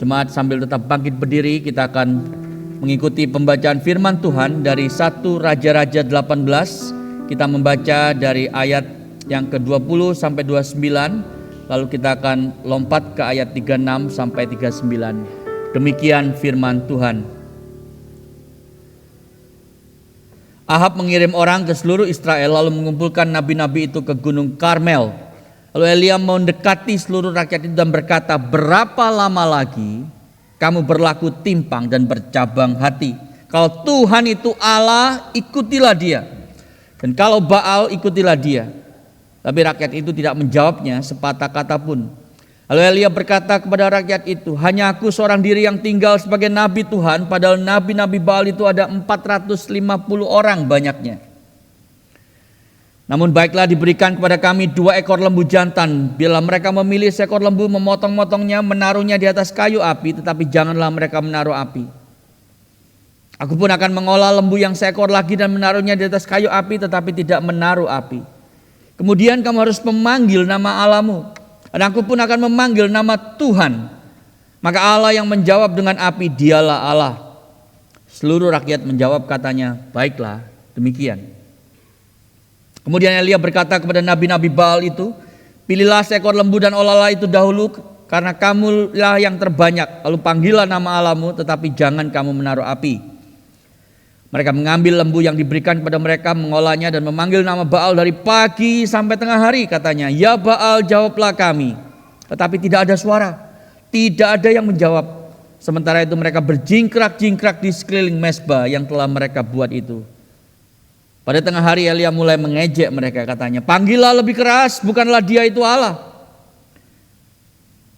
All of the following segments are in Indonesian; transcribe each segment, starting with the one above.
Jemaat sambil tetap bangkit berdiri, kita akan mengikuti pembacaan firman Tuhan dari 1 Raja-Raja 18. Kita membaca dari ayat yang ke-20 sampai 29, lalu kita akan lompat ke ayat 36 sampai 39. Demikian firman Tuhan. Ahab mengirim orang ke seluruh Israel lalu mengumpulkan nabi-nabi itu ke Gunung Karmel. Lalu Elia mendekati seluruh rakyat itu dan berkata, berapa lama lagi kamu berlaku timpang dan bercabang hati? Kalau Tuhan itu Allah, ikutilah dia. Dan kalau Baal, ikutilah dia. Tapi rakyat itu tidak menjawabnya sepatah kata pun. Lalu Elia berkata kepada rakyat itu, hanya aku seorang diri yang tinggal sebagai nabi Tuhan, padahal nabi-nabi Baal itu ada 450 orang banyaknya. Namun baiklah diberikan kepada kami 2 ekor lembu jantan. Bila mereka memilih seekor lembu, memotong-motongnya, menaruhnya di atas kayu api, tetapi janganlah mereka menaruh api. Aku pun akan mengolah lembu yang seekor lagi dan menaruhnya di atas kayu api, tetapi tidak menaruh api. Kemudian kamu harus memanggil nama Allahmu, dan aku pun akan memanggil nama Tuhan. Maka Allah yang menjawab dengan api, dialah Allah. Seluruh rakyat menjawab katanya, baiklah demikian. Kemudian Elia berkata kepada nabi-nabi Baal itu, pilihlah seekor lembu dan olahlah itu dahulu, karena kamulah yang terbanyak. Lalu panggillah nama Allahmu, tetapi jangan kamu menaruh api. Mereka mengambil lembu yang diberikan kepada mereka, mengolahnya dan memanggil nama Baal dari pagi sampai tengah hari. Katanya, ya Baal, jawablah kami. Tetapi tidak ada suara, tidak ada yang menjawab. Sementara itu mereka berjingkrak-jingkrak di sekeliling mezbah yang telah mereka buat itu. Pada tengah hari Elia mulai mengejek mereka, katanya, panggillah lebih keras, bukanlah dia itu Allah.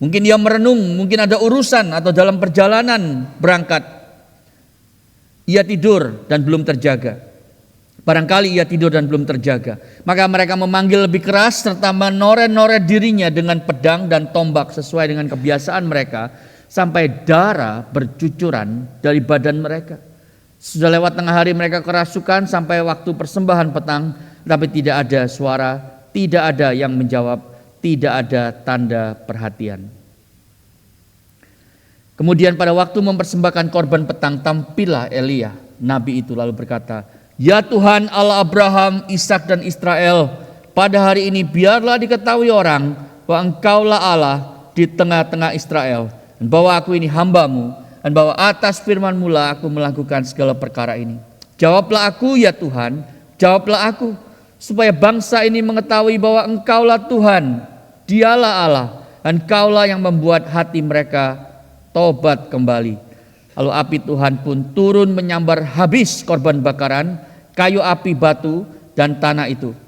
Mungkin dia merenung, mungkin ada urusan atau dalam perjalanan berangkat ia tidur dan belum terjaga. Barangkali ia tidur dan belum terjaga. Maka mereka memanggil lebih keras serta menoret-noret dirinya dengan pedang dan tombak sesuai dengan kebiasaan mereka, sampai darah bercucuran dari badan mereka. Sudah lewat tengah hari mereka kerasukan sampai waktu persembahan petang, tapi tidak ada suara, tidak ada yang menjawab, tidak ada tanda perhatian. Kemudian pada waktu mempersembahkan korban petang, tampillah Elia, nabi itu, lalu berkata, ya Tuhan Allah Abraham, Ishak dan Israel, pada hari ini biarlah diketahui orang bahwa Engkaulah Allah di tengah-tengah Israel, dan bahwa aku ini hamba-Mu, dan bahwa atas firman-Mu lah aku melakukan segala perkara ini. Jawablah aku ya Tuhan, jawablah aku, supaya bangsa ini mengetahui bahwa Engkaulah Tuhan, dialah Allah, dan Engkaulah yang membuat hati mereka tobat kembali. Lalu api Tuhan pun turun menyambar habis korban bakaran, kayu api, batu, dan tanah itu.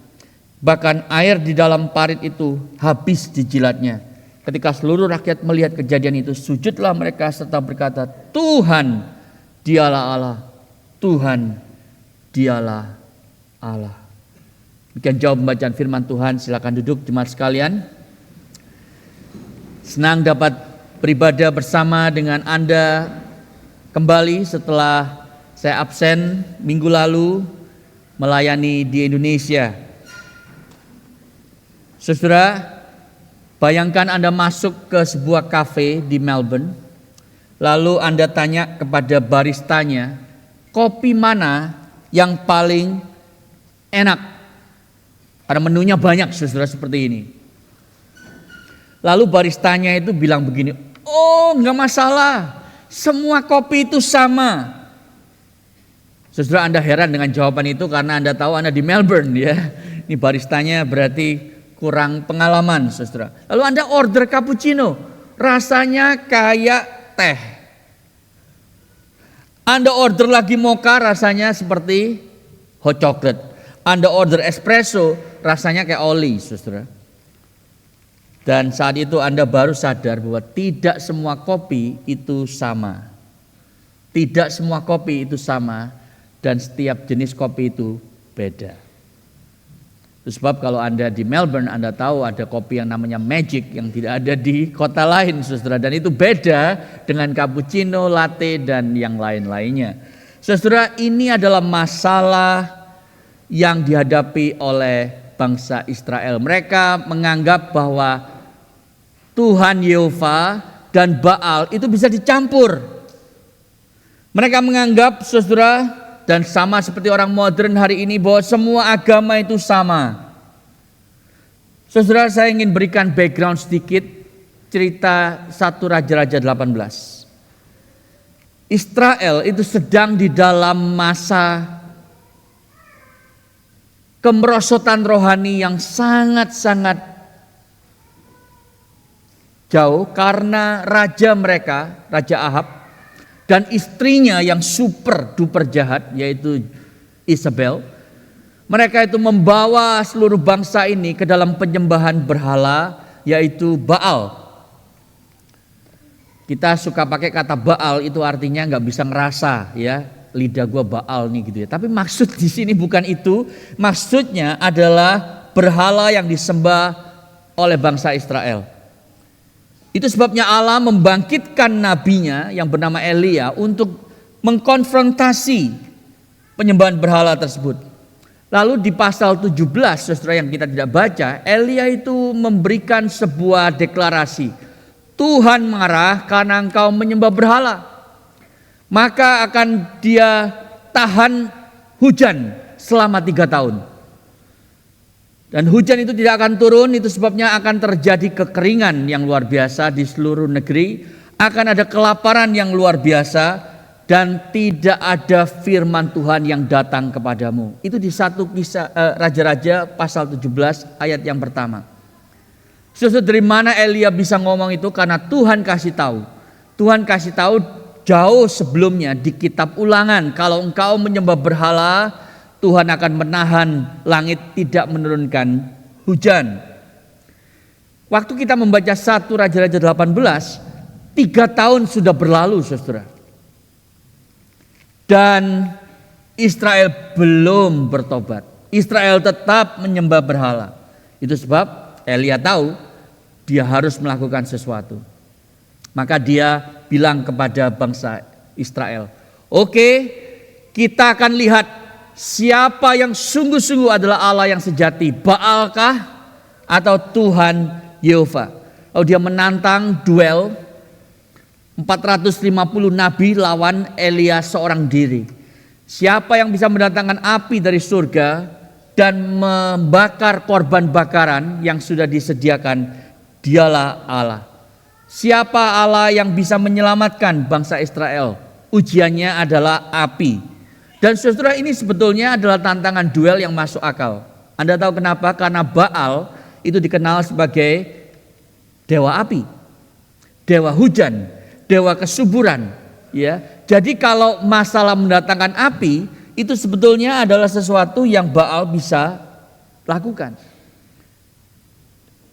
Bahkan air di dalam parit itu habis dijilatnya. Ketika seluruh rakyat melihat kejadian itu, sujudlah mereka serta berkata, Tuhan, dialah Allah, Tuhan, dialah Allah. Demikian jawab pembacaan firman Tuhan. Silakan duduk jemaat sekalian. Senang dapat beribadah bersama dengan Anda kembali setelah saya absen minggu lalu melayani di Indonesia. Saudara, bayangkan Anda masuk ke sebuah kafe di Melbourne, lalu Anda tanya kepada baristanya, kopi mana yang paling enak? Karena menunya banyak, saudara, seperti ini. Lalu baristanya itu bilang begini, oh enggak masalah, semua kopi itu sama. Saudara, Anda heran dengan jawaban itu karena Anda tahu Anda di Melbourne ya. Ini baristanya berarti kurang pengalaman, saudara. Lalu Anda order cappuccino, rasanya kayak teh. Anda order lagi mocha, rasanya seperti hot chocolate. Anda order espresso, rasanya kayak oli, saudara. Dan saat itu Anda baru sadar bahwa tidak semua kopi itu sama. Tidak semua kopi itu sama, dan setiap jenis kopi itu beda. Itu sebab kalau Anda di Melbourne, Anda tahu ada kopi yang namanya Magic yang tidak ada di kota lain, saudara. Dan itu beda dengan cappuccino, latte, dan yang lain-lainnya. Saudara, ini adalah masalah yang dihadapi oleh bangsa Israel. Mereka menganggap bahwa Tuhan Yehova dan Baal itu bisa dicampur. Mereka menganggap, saudara, dan sama seperti orang modern hari ini, bahwa semua agama itu sama. Saudara, saya ingin berikan background sedikit, cerita 1 Raja-Raja 18. Israel itu sedang di dalam masa kemerosotan rohani yang sangat-sangat jauh karena raja mereka, Raja Ahab, dan istrinya yang super duper jahat yaitu Isabel. Mereka itu membawa seluruh bangsa ini ke dalam penyembahan berhala yaitu Baal. Kita suka pakai kata Baal, itu artinya nggak bisa ngerasa, ya, lidah gua Baal nih gitu ya. Tapi maksud di sini bukan itu. Maksudnya adalah berhala yang disembah oleh bangsa Israel. Itu sebabnya Allah membangkitkan nabinya yang bernama Elia untuk mengkonfrontasi penyembahan berhala tersebut. Lalu di pasal 17, saudara, yang kita tidak baca, Elia itu memberikan sebuah deklarasi. Tuhan marah karena engkau menyembah berhala. Maka akan dia tahan hujan selama 3 tahun. Dan hujan itu tidak akan turun, itu sebabnya akan terjadi kekeringan yang luar biasa di seluruh negeri. Akan ada kelaparan yang luar biasa dan tidak ada firman Tuhan yang datang kepadamu. Itu di 1 Kisah Raja-Raja pasal 17 ayat yang pertama. Saudara, dari mana Elia bisa ngomong itu? Karena Tuhan kasih tahu. Tuhan kasih tahu jauh sebelumnya di kitab Ulangan, kalau engkau menyembah berhala, Tuhan akan menahan langit tidak menurunkan hujan. Waktu kita membaca 1 Raja-Raja 18, 3 tahun sudah berlalu, saudara. Dan Israel belum bertobat. Israel tetap menyembah berhala. Itu sebab Elia tahu dia harus melakukan sesuatu. Maka dia bilang kepada bangsa Israel, oke, kita akan lihat siapa yang sungguh-sungguh adalah Allah yang sejati, Baalkah atau Tuhan Yehova. Lalu dia menantang duel 450 nabi lawan Elia seorang diri. Siapa yang bisa mendatangkan api dari surga dan membakar korban bakaran yang sudah disediakan, dialah Allah. Siapa Allah yang bisa menyelamatkan bangsa Israel? Ujiannya adalah api. Dan saudara, ini sebetulnya adalah tantangan duel yang masuk akal. Anda tahu kenapa? Karena Baal itu dikenal sebagai dewa api, dewa hujan, dewa kesuburan, ya. Jadi kalau masalah mendatangkan api, itu sebetulnya adalah sesuatu yang Baal bisa lakukan.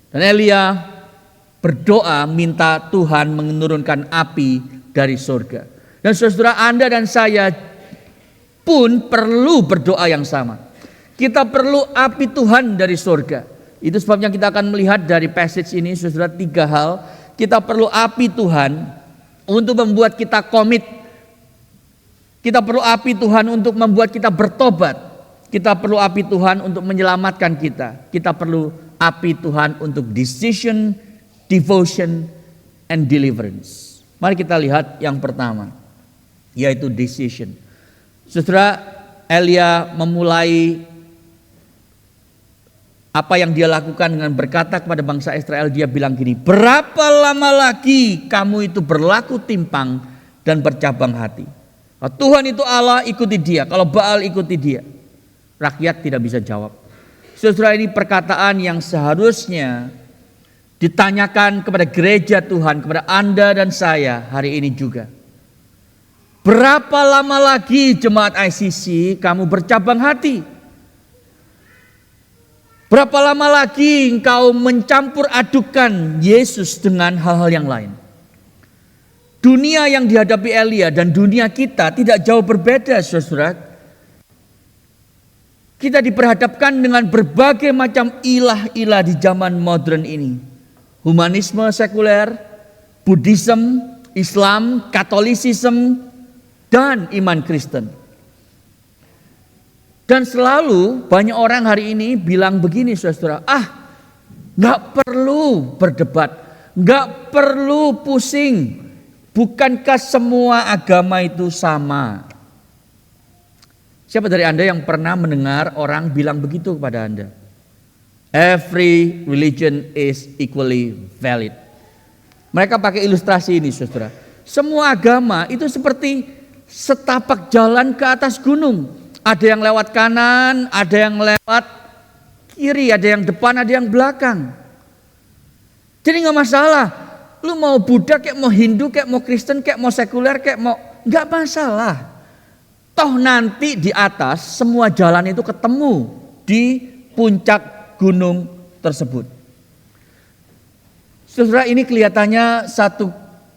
Dan Elia berdoa minta Tuhan menurunkan api dari surga. Dan saudara, Anda dan saya pun perlu berdoa yang sama. Kita perlu api Tuhan dari surga. Itu sebabnya kita akan melihat dari passage ini, saudara, 3 hal. Kita perlu api Tuhan untuk membuat kita komit. Kita perlu api Tuhan untuk membuat kita bertobat. Kita perlu api Tuhan untuk menyelamatkan kita. Kita perlu api Tuhan untuk decision, devotion, and deliverance. Mari kita lihat yang pertama, yaitu decision. Saudara, Elia memulai apa yang dia lakukan dengan berkata kepada bangsa Israel. Dia bilang gini, berapa lama lagi kamu itu berlaku timpang dan bercabang hati? Kalau Tuhan itu Allah, ikuti dia. Kalau Baal, ikuti dia. Rakyat tidak bisa jawab. Saudara, ini perkataan yang seharusnya ditanyakan kepada gereja Tuhan, kepada Anda dan saya hari ini juga. Berapa lama lagi jemaat ICC kamu bercabang hati? Berapa lama lagi engkau mencampur adukan Yesus dengan hal-hal yang lain? Dunia yang dihadapi Elia dan dunia kita tidak jauh berbeda, saudara. Kita diperhadapkan dengan berbagai macam ilah-ilah di zaman modern ini. Humanisme sekuler, Buddhism, Islam, Katolisisme, dan iman Kristen. Dan selalu banyak orang hari ini bilang begini, saudara, gak perlu berdebat, Nggak perlu pusing. Bukankah semua agama itu sama? Siapa dari Anda yang pernah mendengar orang bilang begitu kepada Anda? Every religion is equally valid. Mereka pakai ilustrasi ini, saudara. Semua agama itu seperti setapak jalan ke atas gunung. Ada yang lewat kanan, ada yang lewat kiri, ada yang depan, ada yang belakang. Jadi nggak masalah. Lu mau Buddha, kayak mau Hindu, kayak mau Kristen, kayak mau sekuler, kayak mau, nggak masalah. Toh nanti di atas semua jalan itu ketemu di puncak gunung tersebut. Saudara, ini kelihatannya satu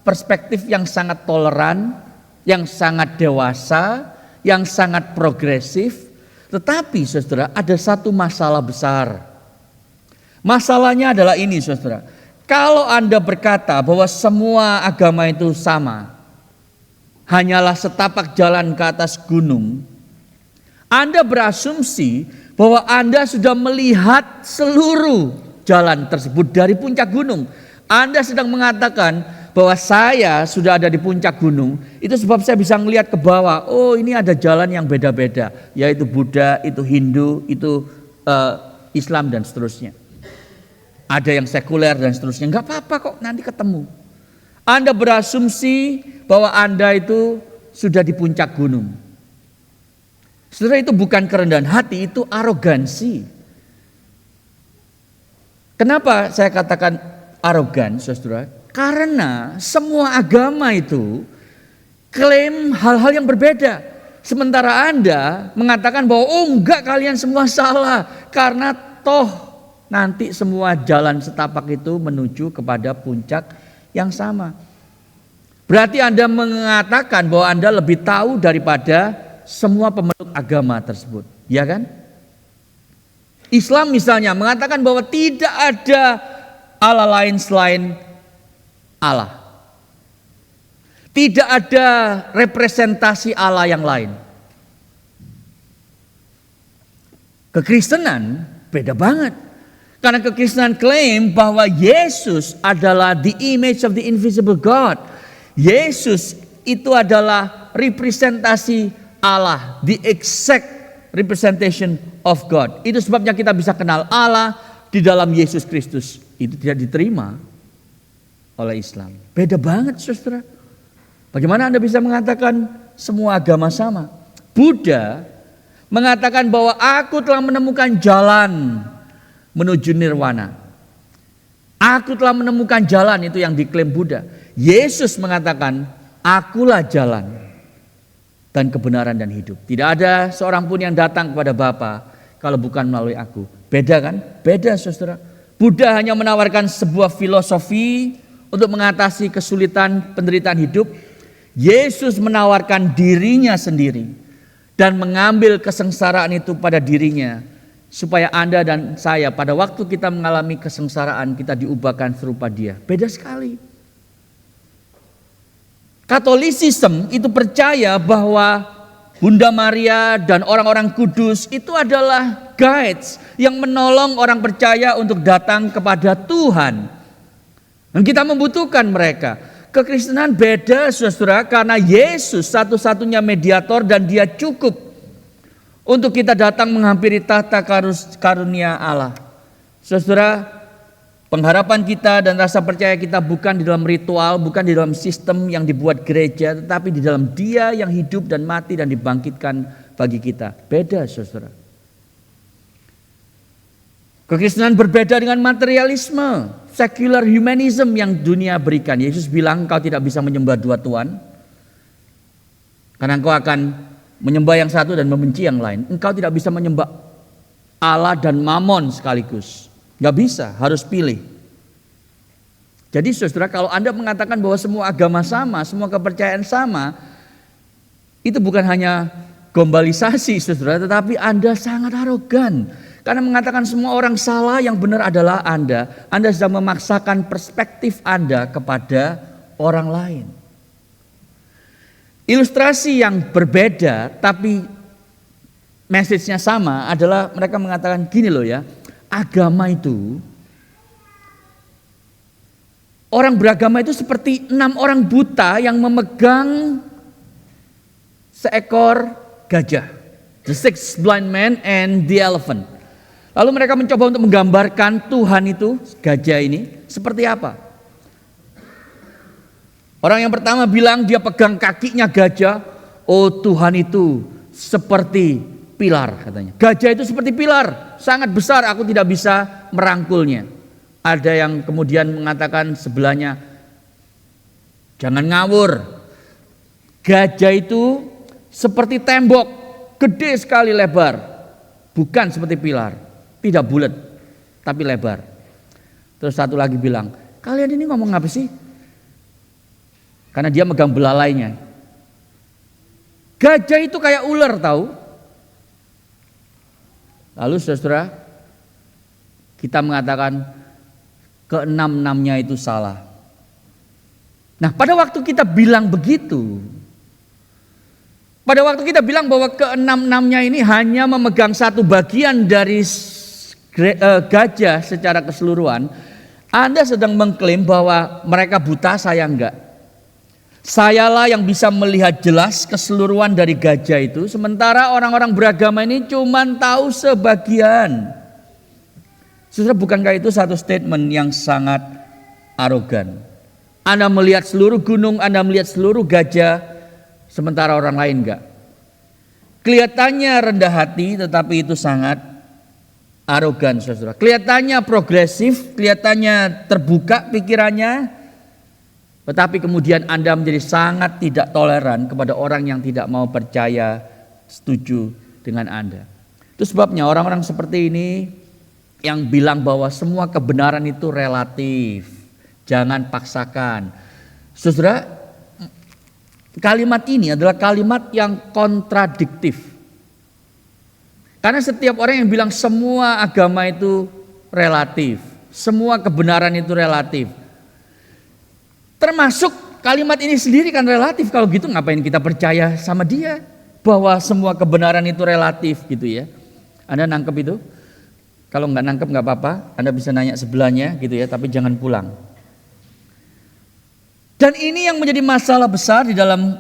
perspektif yang sangat toleran, yang sangat dewasa, yang sangat progresif. Tetapi saudara, ada satu masalah besar. Masalahnya adalah ini, saudara. Kalau Anda berkata bahwa semua agama itu sama, hanyalah setapak jalan ke atas gunung, Anda berasumsi bahwa Anda sudah melihat seluruh jalan tersebut dari puncak gunung. Anda sedang mengatakan bahwa saya sudah ada di puncak gunung, itu sebab saya bisa melihat ke bawah. Oh, ini ada jalan yang beda-beda, yaitu Buddha, itu Hindu, itu Islam dan seterusnya. Ada yang sekuler dan seterusnya. Enggak apa-apa kok, nanti ketemu. Anda berasumsi bahwa Anda itu sudah di puncak gunung. Saudara, itu bukan kerendahan hati, itu arogansi. Kenapa saya katakan arogan, saudara? Karena semua agama itu klaim hal-hal yang berbeda. Sementara Anda mengatakan bahwa oh enggak, kalian semua salah. Karena toh nanti semua jalan setapak itu menuju kepada puncak yang sama. Berarti Anda mengatakan bahwa Anda lebih tahu daripada semua pemeluk agama tersebut, ya kan? Islam misalnya mengatakan bahwa tidak ada Allah lain selain Allah. Tidak ada representasi Allah yang lain. Kekristenan beda banget. Karena kekristenan klaim bahwa Yesus adalah the image of the invisible God. Yesus itu adalah representasi Allah, the exact representation of God. Itu sebabnya kita bisa kenal Allah di dalam Yesus Kristus. Itu tidak diterima oleh Islam. Beda banget, saudara. Bagaimana Anda bisa mengatakan semua agama sama? Buddha mengatakan bahwa aku telah menemukan jalan menuju nirwana. Aku telah menemukan jalan, itu yang diklaim Buddha. Yesus mengatakan, akulah jalan dan kebenaran dan hidup. Tidak ada seorang pun yang datang kepada Bapa kalau bukan melalui aku. Beda kan? Beda, saudara. Buddha hanya menawarkan sebuah filosofi untuk mengatasi kesulitan penderitaan hidup. Yesus menawarkan dirinya sendiri dan mengambil kesengsaraan itu pada dirinya, supaya Anda dan saya pada waktu kita mengalami kesengsaraan, kita diubahkan serupa Dia. Beda sekali. Katolisisme itu percaya bahwa Bunda Maria dan orang-orang kudus itu adalah guides yang menolong orang percaya untuk datang kepada Tuhan. Dan kita membutuhkan mereka. Kekristenan beda, saudara, karena Yesus satu-satunya mediator dan Dia cukup untuk kita datang menghampiri tahta karunia Allah. Saudara, pengharapan kita dan rasa percaya kita bukan di dalam ritual, bukan di dalam sistem yang dibuat gereja, tetapi di dalam Dia yang hidup dan mati dan dibangkitkan bagi kita. Beda, saudara. Kekristenan berbeda dengan materialisme, secular humanism yang dunia berikan. Yesus bilang kau tidak bisa menyembah dua Tuhan, karena engkau akan menyembah yang satu dan membenci yang lain. Engkau tidak bisa menyembah Allah dan Mammon sekaligus. Gak bisa, harus pilih. Jadi saudara, kalau Anda mengatakan bahwa semua agama sama, semua kepercayaan sama, itu bukan hanya gombalisasi, saudara, tetapi Anda sangat arogan. Karena mengatakan semua orang salah, yang benar adalah Anda. Anda sedang memaksakan perspektif Anda kepada orang lain. Ilustrasi yang berbeda tapi message-nya sama adalah mereka mengatakan gini loh ya, agama itu orang beragama itu seperti 6 orang buta yang memegang seekor gajah. The 6 blind men and the elephant. Lalu mereka mencoba untuk menggambarkan Tuhan itu, gajah ini, seperti apa. Orang yang pertama bilang dia pegang kakinya gajah. Oh, Tuhan itu seperti pilar katanya. Gajah itu seperti pilar, sangat besar, aku tidak bisa merangkulnya. Ada yang kemudian mengatakan sebelahnya, jangan ngawur. Gajah itu seperti tembok, gede sekali lebar. Bukan seperti pilar, tidak bulat, tapi lebar. Terus satu lagi bilang, kalian ini ngomong apa sih? Karena dia megang belalainya. Gajah itu kayak ular tahu. Lalu saudara, kita mengatakan keenam-enamnya itu salah. Nah, pada waktu kita bilang begitu, pada waktu kita bilang bahwa keenam-enamnya ini hanya memegang satu bagian dari gajah secara keseluruhan, Anda sedang mengklaim bahwa mereka buta, saya enggak. Sayalah yang bisa melihat jelas keseluruhan dari gajah itu, sementara orang-orang beragama ini cuma tahu sebagian. Saudara, bukankah itu satu statement yang sangat arogan? Anda melihat seluruh gunung, Anda melihat seluruh gajah, sementara orang lain enggak. Kelihatannya rendah hati, tetapi itu sangat arogan, saudara. Kelihatannya progresif, kelihatannya terbuka pikirannya, tetapi kemudian Anda menjadi sangat tidak toleran kepada orang yang tidak mau percaya, setuju dengan Anda. Itu sebabnya orang-orang seperti ini yang bilang bahwa semua kebenaran itu relatif, jangan paksakan. Saudara, kalimat ini adalah kalimat yang kontradiktif. Karena setiap orang yang bilang semua agama itu relatif, semua kebenaran itu relatif. Termasuk kalimat ini sendiri kan relatif. Kalau gitu ngapain kita percaya sama dia bahwa semua kebenaran itu relatif gitu ya. Anda nangkep itu? Kalau nggak nangkep nggak apa-apa, Anda bisa nanya sebelahnya gitu ya, tapi jangan pulang. Dan ini yang menjadi masalah besar di dalam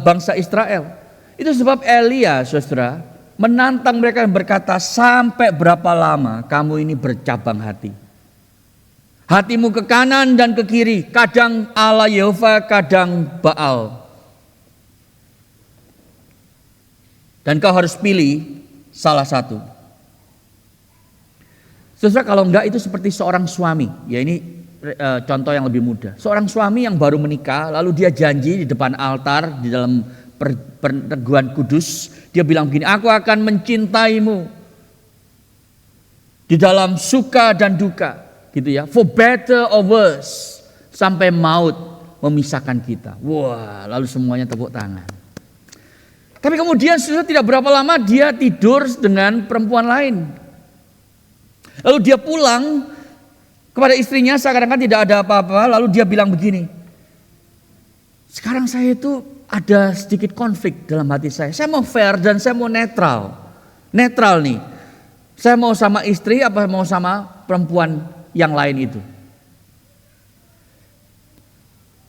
bangsa Israel. Itu sebab Elia, saudara, menantang mereka yang berkata, sampai berapa lama kamu ini bercabang hati? Hatimu ke kanan dan ke kiri, kadang Allah Yehova, kadang Baal. Dan kau harus pilih salah satu. Saudara, kalau enggak itu seperti seorang suami. Ya ini contoh yang lebih mudah. Seorang suami yang baru menikah, lalu dia janji di depan altar di dalam perteguhan kudus, dia bilang begini, aku akan mencintaimu di dalam suka dan duka, gitu ya, for better or worse, sampai maut memisahkan kita. Wah, lalu semuanya tepuk tangan. Tapi kemudian sudah tidak berapa lama dia tidur dengan perempuan lain. Lalu dia pulang kepada istrinya seakan-akan tidak ada apa-apa. Lalu dia bilang begini, sekarang saya itu ada sedikit konflik dalam hati saya. Saya mau fair dan saya mau netral. Netral nih. Saya mau sama istri apa mau sama perempuan yang lain itu.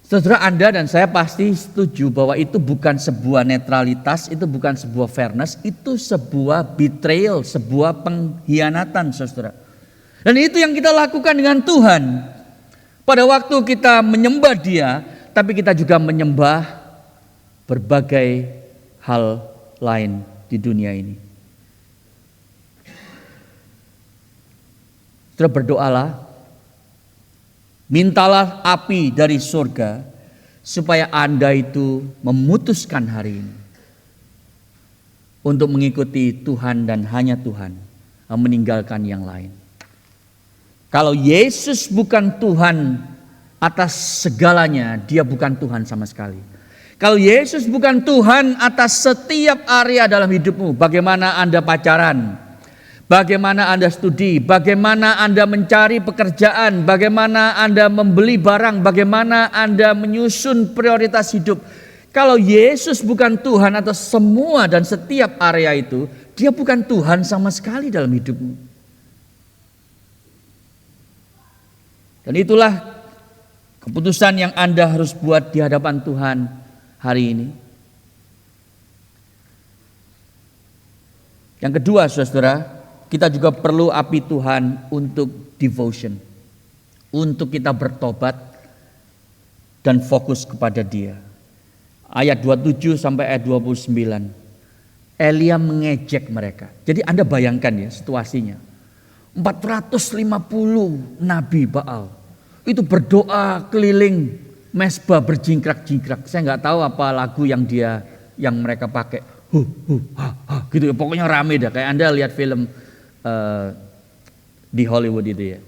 Saudara, Anda dan saya pasti setuju bahwa itu bukan sebuah netralitas, itu bukan sebuah fairness, itu sebuah betrayal, sebuah pengkhianatan, saudara. Dan itu yang kita lakukan dengan Tuhan. Pada waktu kita menyembah Dia, tapi kita juga menyembah berbagai hal lain di dunia ini. Saudara, berdoalah, mintalah api dari surga supaya Anda itu memutuskan hari ini untuk mengikuti Tuhan dan hanya Tuhan, meninggalkan yang lain. Kalau Yesus bukan Tuhan atas segalanya, Dia bukan Tuhan sama sekali. Kalau Yesus bukan Tuhan atas setiap area dalam hidupmu, bagaimana Anda pacaran, bagaimana Anda studi, bagaimana Anda mencari pekerjaan, bagaimana Anda membeli barang, bagaimana Anda menyusun prioritas hidup. Kalau Yesus bukan Tuhan atas semua dan setiap area itu, Dia bukan Tuhan sama sekali dalam hidupmu. Dan itulah Keputusan yang Anda harus buat di hadapan Tuhan hari ini. Yang kedua, saudara, kita juga perlu api Tuhan untuk devotion. Untuk kita bertobat dan fokus kepada Dia. Ayat 27 sampai ayat 29. Elia mengejek mereka. Jadi Anda bayangkan ya situasinya. 450 nabi Baal itu berdoa keliling mesbah berjingkrak-jingkrak. Saya nggak tahu apa lagu yang mereka pakai. Gitu ya. Pokoknya rame dah. Kayak Anda lihat film di Hollywood itu ya.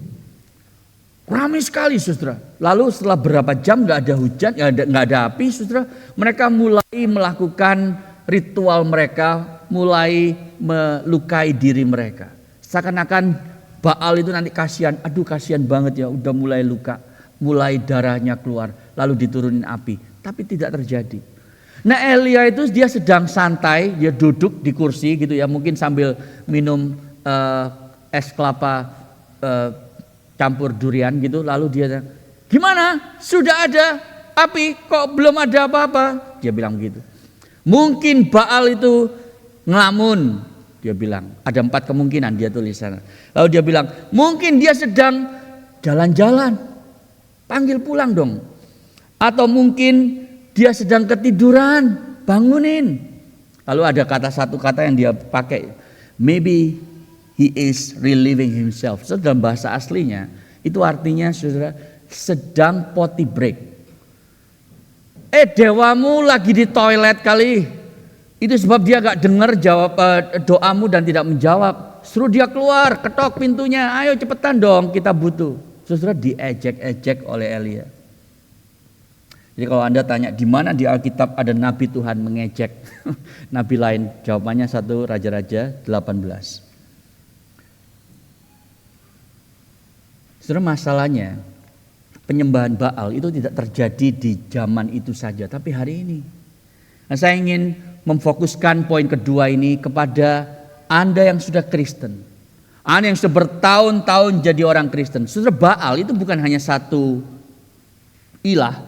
Ramai sekali, saudara. Lalu setelah berapa jam nggak ada hujan, nggak ada api, saudara. Mereka mulai melakukan ritual mereka, mulai melukai diri mereka. Seakan-akan Baal itu nanti kasihan, aduh kasihan banget ya, udah mulai luka, mulai darahnya keluar, lalu diturunin api. Tapi tidak terjadi. Nah Elia itu dia sedang santai, dia duduk di kursi gitu ya, mungkin sambil minum es kelapa campur durian gitu. Lalu dia, gimana? Sudah ada api, kok belum ada apa-apa? Dia bilang begitu. Mungkin Baal itu ngelamun. Dia bilang, ada 4 kemungkinan dia tulis sana. Lalu dia bilang, mungkin dia sedang jalan-jalan. Panggil pulang dong. Atau mungkin dia sedang ketiduran, bangunin. Lalu ada satu kata yang dia pakai. Maybe he is relieving himself. So, dalam bahasa aslinya, itu artinya saudara sedang potty break. Dewamu lagi di toilet kali. Itu sebab dia gak dengar jawab doamu dan tidak menjawab. Suruh dia keluar, ketok pintunya. Ayo cepetan dong, kita butuh. Saudara diejek-ejek oleh Elia. Jadi kalau Anda tanya di mana di Alkitab ada nabi Tuhan mengejek nabi lain, jawabannya 1 Raja-Raja 18. Saudara, masalahnya penyembahan Baal itu tidak terjadi di zaman itu saja, tapi hari ini. Nah, saya ingin memfokuskan poin kedua ini kepada Anda yang sudah Kristen. Anda yang sudah bertahun-tahun jadi orang Kristen. Saudara, Baal itu bukan hanya satu ilah.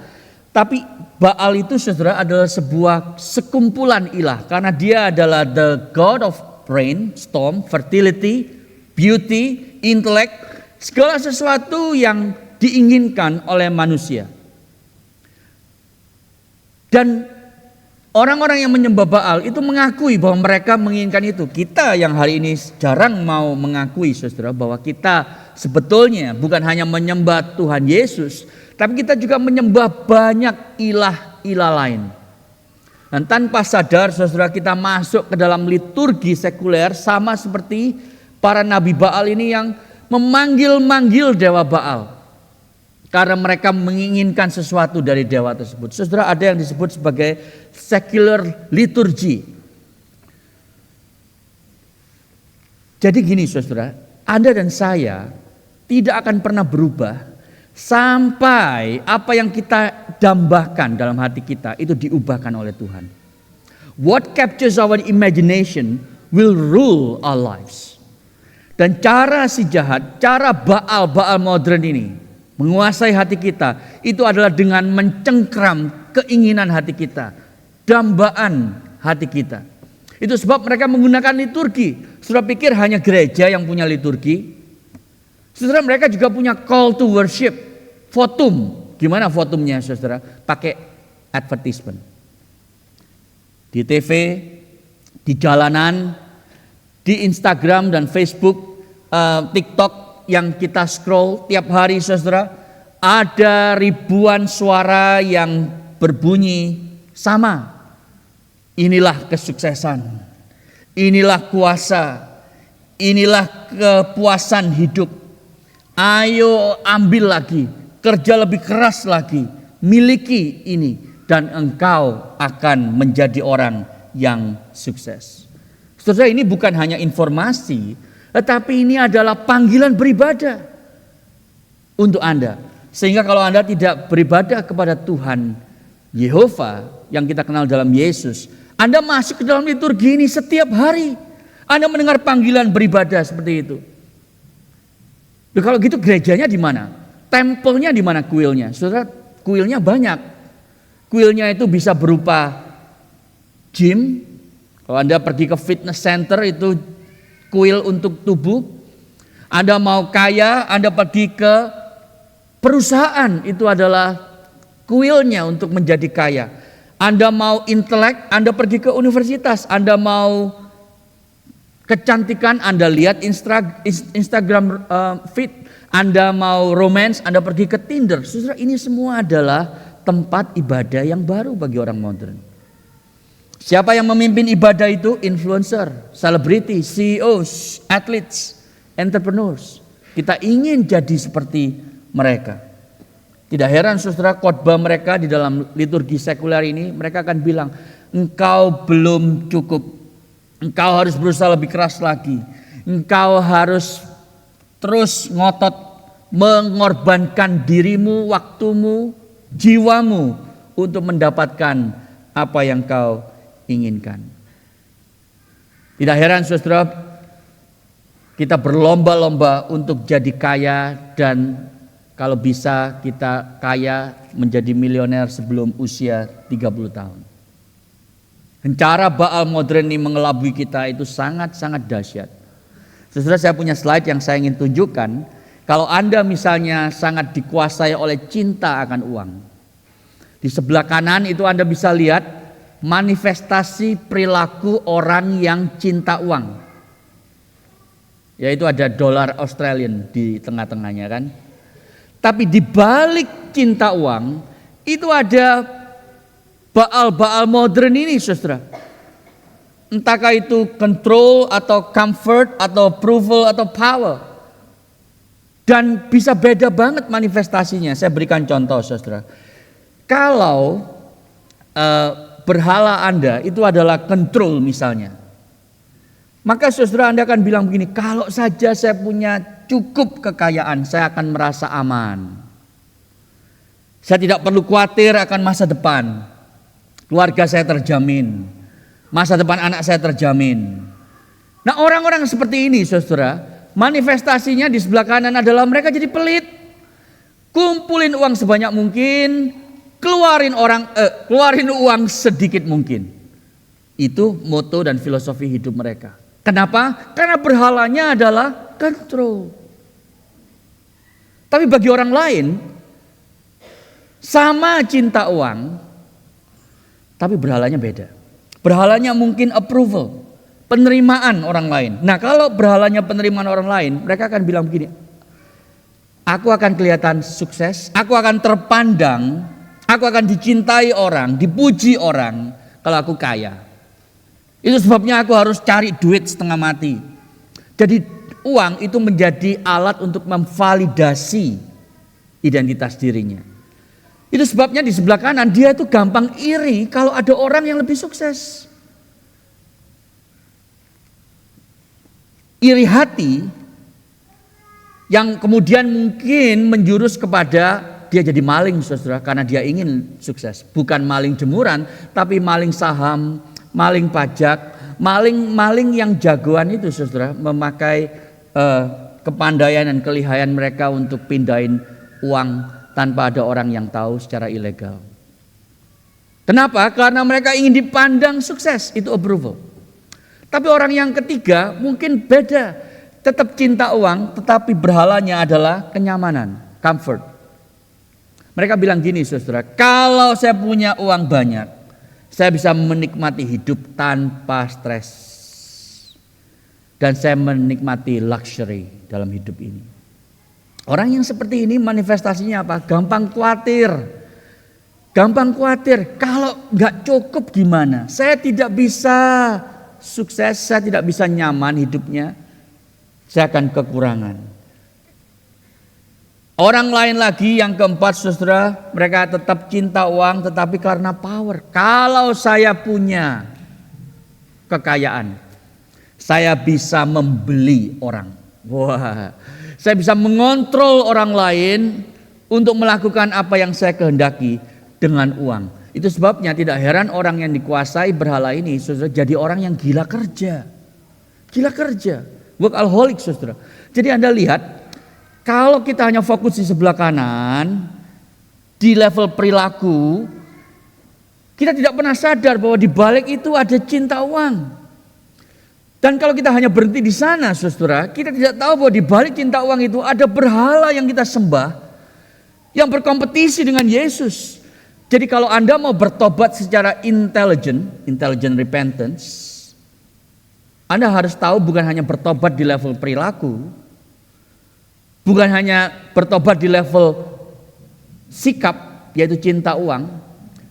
Tapi Baal itu saudara adalah sebuah sekumpulan ilah. Karena dia adalah the god of rain, storm, fertility, beauty, intellect. Segala sesuatu yang diinginkan oleh manusia. Dan orang-orang yang menyembah Baal itu mengakui bahwa mereka menginginkan itu. Kita yang hari ini jarang mau mengakui saudara bahwa kita sebetulnya bukan hanya menyembah Tuhan Yesus, tapi kita juga menyembah banyak ilah-ilah lain. Dan tanpa sadar saudara kita masuk ke dalam liturgi sekuler sama seperti para nabi Baal ini yang memanggil-manggil dewa Baal. Karena mereka menginginkan sesuatu dari dewa tersebut. Saudara, ada yang disebut sebagai secular liturgi. Jadi gini saudara, Anda dan saya tidak akan pernah berubah sampai apa yang kita dambakan dalam hati kita itu diubahkan oleh Tuhan. What captures our imagination will rule our lives. Dan cara si jahat, cara Baal modern ini menguasai hati kita, itu adalah dengan mencengkram keinginan hati kita, dambaan hati kita. Itu sebab mereka menggunakan liturgi. Saudara pikir hanya gereja yang punya liturgi? Saudara, mereka juga punya call to worship, votum. Gimana votumnya saudara? Pakai advertisement. Di TV, di jalanan, di Instagram dan Facebook, TikTok, yang kita scroll tiap hari saudara, ada ribuan suara yang berbunyi sama. Inilah kesuksesan, inilah kuasa, inilah kepuasan hidup. Ayo ambil lagi, kerja lebih keras lagi, miliki ini dan engkau akan menjadi orang yang sukses. Saudara, ini bukan hanya informasi, tetapi ini adalah panggilan beribadah untuk Anda. Sehingga kalau Anda tidak beribadah kepada Tuhan Yehova yang kita kenal dalam Yesus, Anda masuk ke dalam liturgi ini setiap hari. Anda mendengar panggilan beribadah seperti itu. Loh, kalau gitu gerejanya di mana? Tempelnya di mana kuilnya? Saudara, kuilnya banyak. Kuilnya itu bisa berupa gym. Kalau Anda pergi ke fitness center itu kuil untuk tubuh. Anda mau kaya, Anda pergi ke perusahaan, itu adalah kuilnya untuk menjadi kaya. Anda mau intelek, Anda pergi ke universitas. Anda mau kecantikan, Anda lihat Instagram feed. Anda mau romance, Anda pergi ke Tinder. Saudara, ini semua adalah tempat ibadah yang baru bagi orang modern. Siapa yang memimpin ibadah itu? Influencer, selebriti, CEOs, athletes, entrepreneurs. Kita ingin jadi seperti mereka. Tidak heran saudara, khotbah mereka di dalam liturgi sekuler ini, mereka akan bilang, engkau belum cukup, engkau harus berusaha lebih keras lagi, engkau harus terus ngotot mengorbankan dirimu, waktumu, jiwamu untuk mendapatkan apa yang kau inginkan. Tidak heran saudara, kita berlomba-lomba untuk jadi kaya, dan kalau bisa kita kaya menjadi milioner sebelum usia 30 tahun. Cara Baal modern ini mengelabui kita itu sangat-sangat dahsyat. Saudara, saya punya slide yang saya ingin tunjukkan. Kalau Anda misalnya sangat dikuasai oleh cinta akan uang, di sebelah kanan itu Anda bisa lihat manifestasi perilaku orang yang cinta uang. Yaitu ada dolar Australian di tengah-tengahnya kan. Tapi di balik cinta uang itu ada Baal-Baal modern ini saudara. Entahkah itu control atau comfort atau approval atau power. Dan bisa beda banget manifestasinya. Saya berikan contoh saudara. Kalau berhala Anda itu adalah control misalnya. Maka saudara, Anda akan bilang begini, kalau saja saya punya cukup kekayaan, saya akan merasa aman. Saya tidak perlu khawatir akan masa depan. Keluarga saya terjamin. Masa depan anak saya terjamin. Nah, orang-orang seperti ini saudara, manifestasinya di sebelah kanan adalah mereka jadi pelit. Kumpulin uang sebanyak mungkin, keluarin uang sedikit mungkin. Itu moto dan filosofi hidup mereka. Kenapa? Karena berhalanya adalah control. Tapi bagi orang lain, sama cinta uang, tapi berhalanya beda. Berhalanya mungkin approval, penerimaan orang lain. Nah, kalau berhalanya penerimaan orang lain, mereka akan bilang begini, aku akan kelihatan sukses, aku akan terpandang, aku akan dicintai orang, dipuji orang kalau aku kaya. Itu sebabnya aku harus cari duit setengah mati. Jadi uang itu menjadi alat untuk memvalidasi identitas dirinya. Itu sebabnya di sebelah kanan dia itu gampang iri kalau ada orang yang lebih sukses. Iri hati yang kemudian mungkin menjurus kepada dia jadi maling saudara, karena dia ingin sukses. Bukan maling jemuran, tapi maling saham, maling pajak, maling yang jagoan itu saudara, memakai kepandaian dan kelihayan mereka untuk pindahin uang tanpa ada orang yang tahu secara ilegal. Kenapa? Karena mereka ingin dipandang sukses, itu approval. Tapi orang yang ketiga mungkin beda, tetap cinta uang tetapi berhalanya adalah kenyamanan, comfort. Mereka bilang gini saudara, kalau saya punya uang banyak, saya bisa menikmati hidup tanpa stres. Dan saya menikmati luxury dalam hidup ini. Orang yang seperti ini manifestasinya apa? Gampang khawatir. Gampang khawatir. Kalau gak cukup gimana? Saya tidak bisa sukses, saya tidak bisa nyaman hidupnya. Saya akan kekurangan. Orang lain lagi yang keempat saudara, mereka tetap cinta uang tetapi karena power. Kalau saya punya kekayaan, saya bisa membeli orang. Wah, saya bisa mengontrol orang lain untuk melakukan apa yang saya kehendaki dengan uang. Itu sebabnya tidak heran orang yang dikuasai berhala ini saudara jadi orang yang gila kerja. Gila kerja, workaholic saudara. Jadi Anda lihat, kalau kita hanya fokus di sebelah kanan, di level perilaku, kita tidak pernah sadar bahwa di balik itu ada cinta uang. Dan kalau kita hanya berhenti di sana, saudara, kita tidak tahu bahwa di balik cinta uang itu ada berhala yang kita sembah, yang berkompetisi dengan Yesus. Jadi kalau Anda mau bertobat secara intelligent repentance, Anda harus tahu bukan hanya bertobat di level perilaku, bukan hanya bertobat di level sikap, yaitu cinta uang,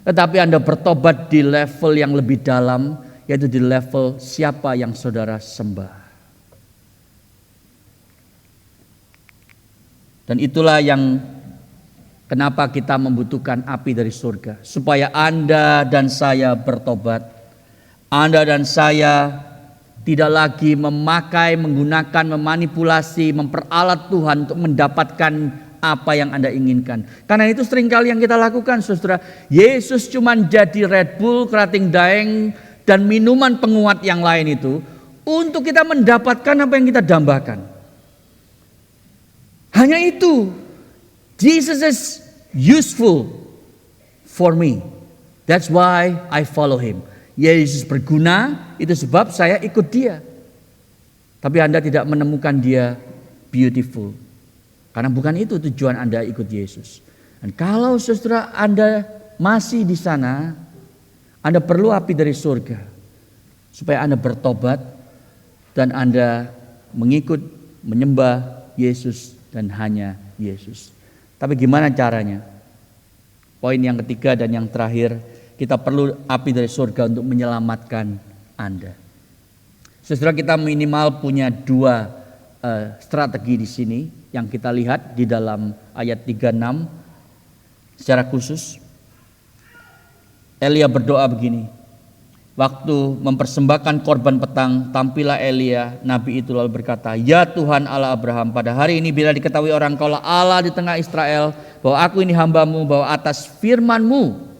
tetapi Anda bertobat di level yang lebih dalam, yaitu di level siapa yang saudara sembah. Dan itulah yang kenapa kita membutuhkan api dari surga. Supaya Anda dan saya bertobat. Anda dan saya tidak lagi menggunakan, memanipulasi, memperalat Tuhan untuk mendapatkan apa yang Anda inginkan. Karena itu seringkali yang kita lakukan, saudara. Yesus cuma jadi Red Bull, kerating daeng, dan minuman penguat yang lain itu untuk kita mendapatkan apa yang kita dambakan. Hanya itu. Jesus is useful for me. That's why I follow him. Yesus berguna, itu sebab saya ikut dia. Tapi Anda tidak menemukan dia beautiful. Karena bukan itu tujuan Anda ikut Yesus. Dan kalau saudara Anda masih di sana, Anda perlu api dari surga. Supaya Anda bertobat dan Anda mengikut, menyembah Yesus dan hanya Yesus. Tapi gimana caranya? Poin yang ketiga dan yang terakhir, kita perlu api dari surga untuk menyelamatkan Anda. Saudara, kita minimal punya dua strategi di sini yang kita lihat di dalam ayat 36 secara khusus. Elia berdoa begini. Waktu mempersembahkan korban petang, tampillah Elia, nabi itu lalu berkata, "Ya Tuhan Allah Abraham, pada hari ini bila diketahui orang Kaulah Allah di tengah Israel, bahwa aku ini hamba-Mu, bahwa atas firman-Mu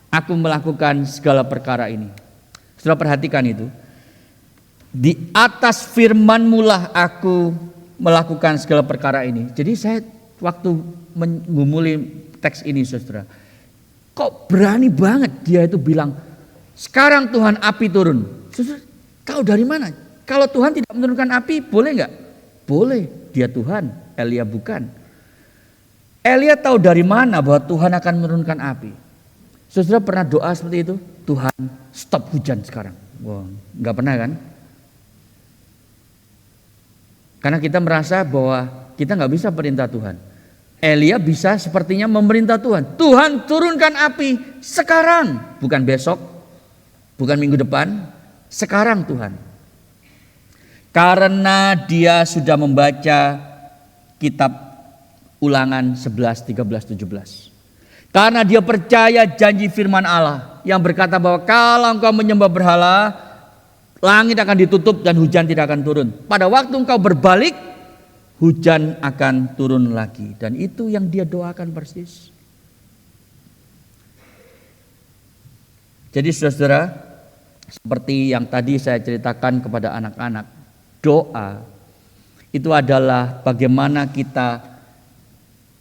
aku melakukan segala perkara ini." Saudara perhatikan itu. Di atas firman-Mu lah aku melakukan segala perkara ini. Jadi saya waktu menggumuli teks ini, saudara, kok berani banget dia itu bilang, "Sekarang Tuhan api turun." Saudara, tahu dari mana? Kalau Tuhan tidak menurunkan api, boleh nggak? Boleh, dia Tuhan, Elia bukan. Elia tahu dari mana bahwa Tuhan akan menurunkan api? Saudara pernah doa seperti itu? Tuhan, stop hujan sekarang. Wow, nggak pernah kan? Karena kita merasa bahwa kita nggak bisa perintah Tuhan. Elia bisa sepertinya memerintah Tuhan. Tuhan turunkan api sekarang, bukan besok, bukan minggu depan, sekarang Tuhan. Karena dia sudah membaca kitab Ulangan 11, 13, 17. Karena dia percaya janji firman Allah yang berkata bahwa kalau engkau menyembah berhala, langit akan ditutup dan hujan tidak akan turun. Pada waktu engkau berbalik, hujan akan turun lagi. Dan itu yang dia doakan persis. Jadi saudara, seperti yang tadi saya ceritakan kepada anak-anak, doa itu adalah bagaimana kita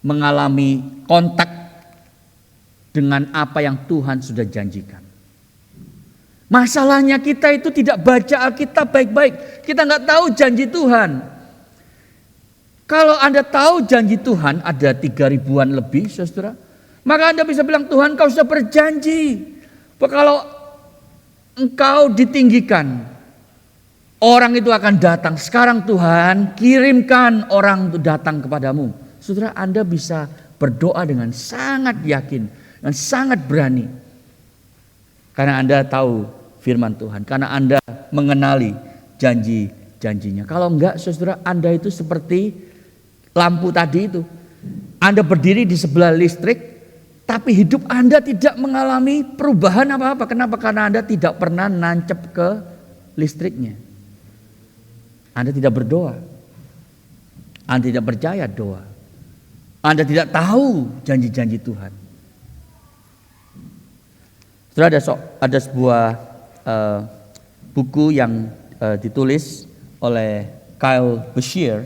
mengalami kontak dengan apa yang Tuhan sudah janjikan. Masalahnya kita itu tidak baca Alkitab baik-baik. Kita nggak tahu janji Tuhan. Kalau Anda tahu janji Tuhan ada 3.000-an lebih, saudara, maka Anda bisa bilang, Tuhan kau sudah berjanji bahwa kalau engkau ditinggikan, orang itu akan datang. Sekarang Tuhan kirimkan orang itu datang kepadamu. Saudara, Anda bisa berdoa dengan sangat yakin dan sangat berani. Karena Anda tahu firman Tuhan, karena Anda mengenali janji-janjinya. Kalau enggak, saudara, Anda itu seperti lampu tadi itu. Anda berdiri di sebelah listrik, tapi hidup Anda tidak mengalami perubahan apa-apa. Kenapa? Karena Anda tidak pernah nancep ke listriknya. Anda tidak berdoa. Anda tidak percaya doa. Anda tidak tahu janji-janji Tuhan. Setelah ada sebuah buku yang ditulis oleh Kyle Bashir,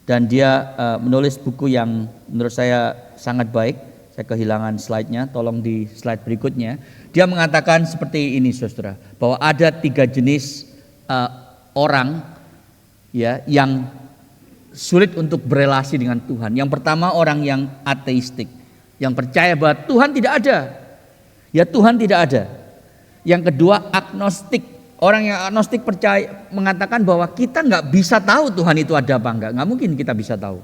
dan dia menulis buku yang menurut saya sangat baik. Saya kehilangan slide-nya, tolong di slide berikutnya. Dia mengatakan seperti ini, saudara, bahwa ada 3 jenis orang ya yang sulit untuk berelasi dengan Tuhan. Yang pertama orang yang ateistik, yang percaya bahwa Tuhan tidak ada. Ya Tuhan tidak ada. Yang kedua agnostik, orang yang agnostik percaya mengatakan bahwa kita nggak bisa tahu Tuhan itu ada apa enggak mungkin kita bisa tahu.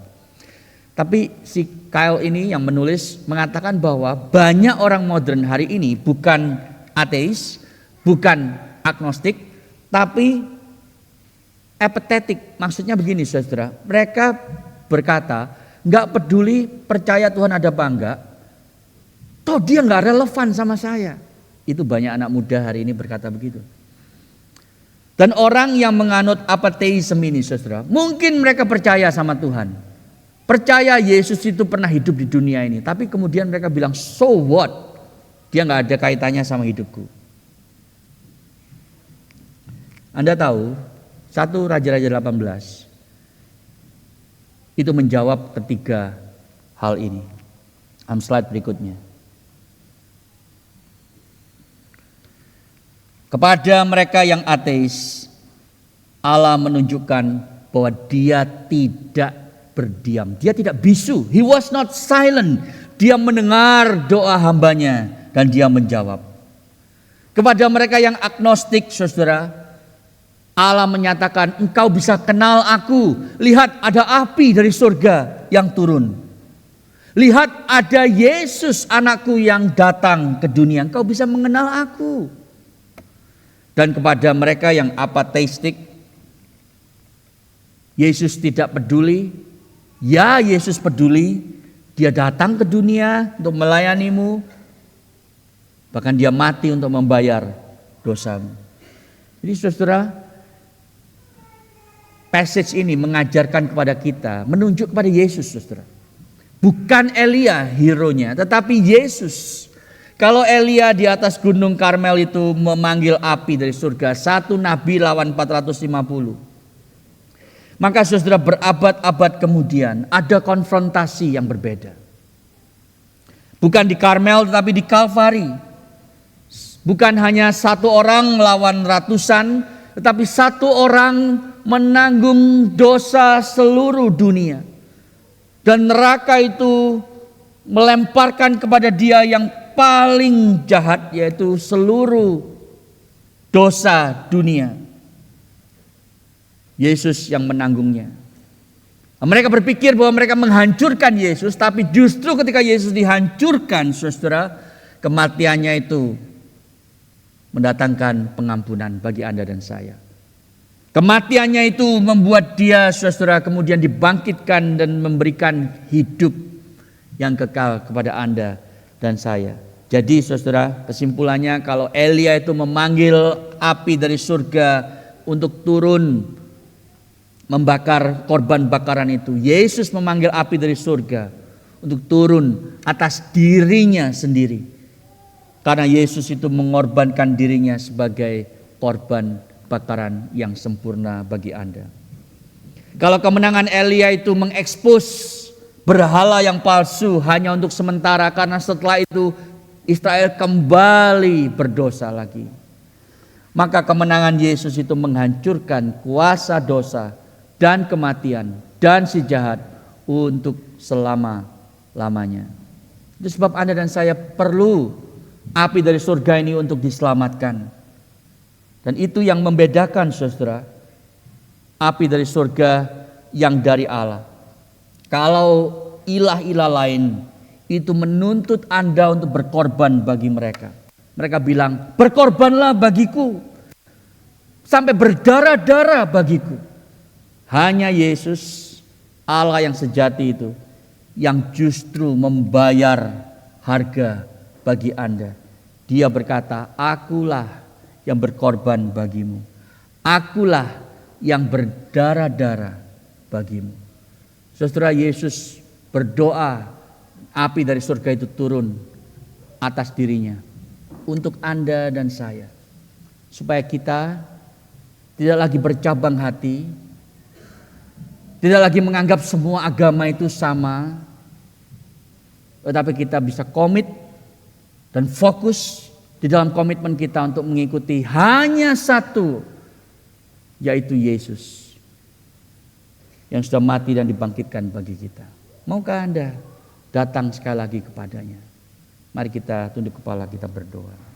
Tapi si Kyle ini yang menulis mengatakan bahwa banyak orang modern hari ini bukan ateis, bukan agnostik, tapi apathetic. Maksudnya begini saudara, mereka berkata nggak peduli percaya Tuhan ada apa enggak, toh dia nggak relevan sama saya. Itu banyak anak muda hari ini berkata begitu. Dan orang yang menganut apateisme ini saudara, mungkin mereka percaya sama Tuhan, percaya Yesus itu pernah hidup di dunia ini, tapi kemudian mereka bilang so what, dia nggak ada kaitannya sama hidupku. Anda tahu 1 Raja-Raja 18 itu menjawab ketiga hal ini. Slide berikutnya. Kepada mereka yang ateis, Allah menunjukkan bahwa dia tidak berdiam. Dia tidak bisu. He was not silent. Dia mendengar doa hambanya dan dia menjawab. Kepada mereka yang agnostik, saudara, Allah menyatakan engkau bisa kenal aku. Lihat ada api dari surga yang turun. Lihat ada Yesus anakku yang datang ke dunia. Engkau bisa mengenal aku. Dan kepada mereka yang apateistik, Yesus tidak peduli. Ya Yesus peduli. Dia datang ke dunia untuk melayanimu. Bahkan dia mati untuk membayar dosamu. Jadi saudara, passage ini mengajarkan kepada kita, menunjuk kepada Yesus saudara. Bukan Elia hero-nya, tetapi Yesus. Kalau Elia di atas gunung Karmel itu memanggil api dari surga, satu nabi lawan 450. Maka saudara, berabad-abad kemudian ada konfrontasi yang berbeda. Bukan di Karmel tetapi di Kalvari. Bukan hanya satu orang lawan ratusan, tetapi satu orang menanggung dosa seluruh dunia. Dan neraka itu melemparkan kepada dia yang paling jahat, yaitu seluruh dosa dunia. Yesus yang menanggungnya. Mereka berpikir bahwa mereka menghancurkan Yesus, tapi justru ketika Yesus dihancurkan, saudara, kematiannya itu mendatangkan pengampunan bagi Anda dan saya. Kematiannya itu membuat dia, saudara, kemudian dibangkitkan dan memberikan hidup yang kekal kepada Anda dan saya. Jadi saudara, kesimpulannya kalau Elia itu memanggil api dari surga untuk turun membakar korban bakaran itu, Yesus memanggil api dari surga untuk turun atas dirinya sendiri. Karena Yesus itu mengorbankan dirinya sebagai korban bakaran yang sempurna bagi Anda. Kalau kemenangan Elia itu mengekspos berhala yang palsu hanya untuk sementara, karena setelah itu Israel kembali berdosa lagi. Maka kemenangan Yesus itu menghancurkan kuasa dosa dan kematian dan si jahat untuk selama-lamanya. Itu sebab Anda dan saya perlu api dari surga ini untuk diselamatkan. Dan itu yang membedakan saudara, api dari surga yang dari Allah. Kalau ilah-ilah lain itu menuntut Anda untuk berkorban bagi mereka. Mereka bilang, berkorbanlah bagiku, sampai berdarah-darah bagiku. Hanya Yesus, Allah yang sejati itu, yang justru membayar harga bagi Anda. Dia berkata, akulah yang berkorban bagimu. Akulah yang berdarah-darah bagimu. Saudara, Yesus berdoa api dari surga itu turun atas dirinya untuk Anda dan saya, supaya kita tidak lagi bercabang hati, tidak lagi menganggap semua agama itu sama, tetapi kita bisa komit dan fokus di dalam komitmen kita untuk mengikuti hanya satu, yaitu Yesus yang sudah mati dan dibangkitkan bagi kita. Maukah Anda datang sekali lagi kepadanya? Mari kita tunduk kepala, kita berdoa.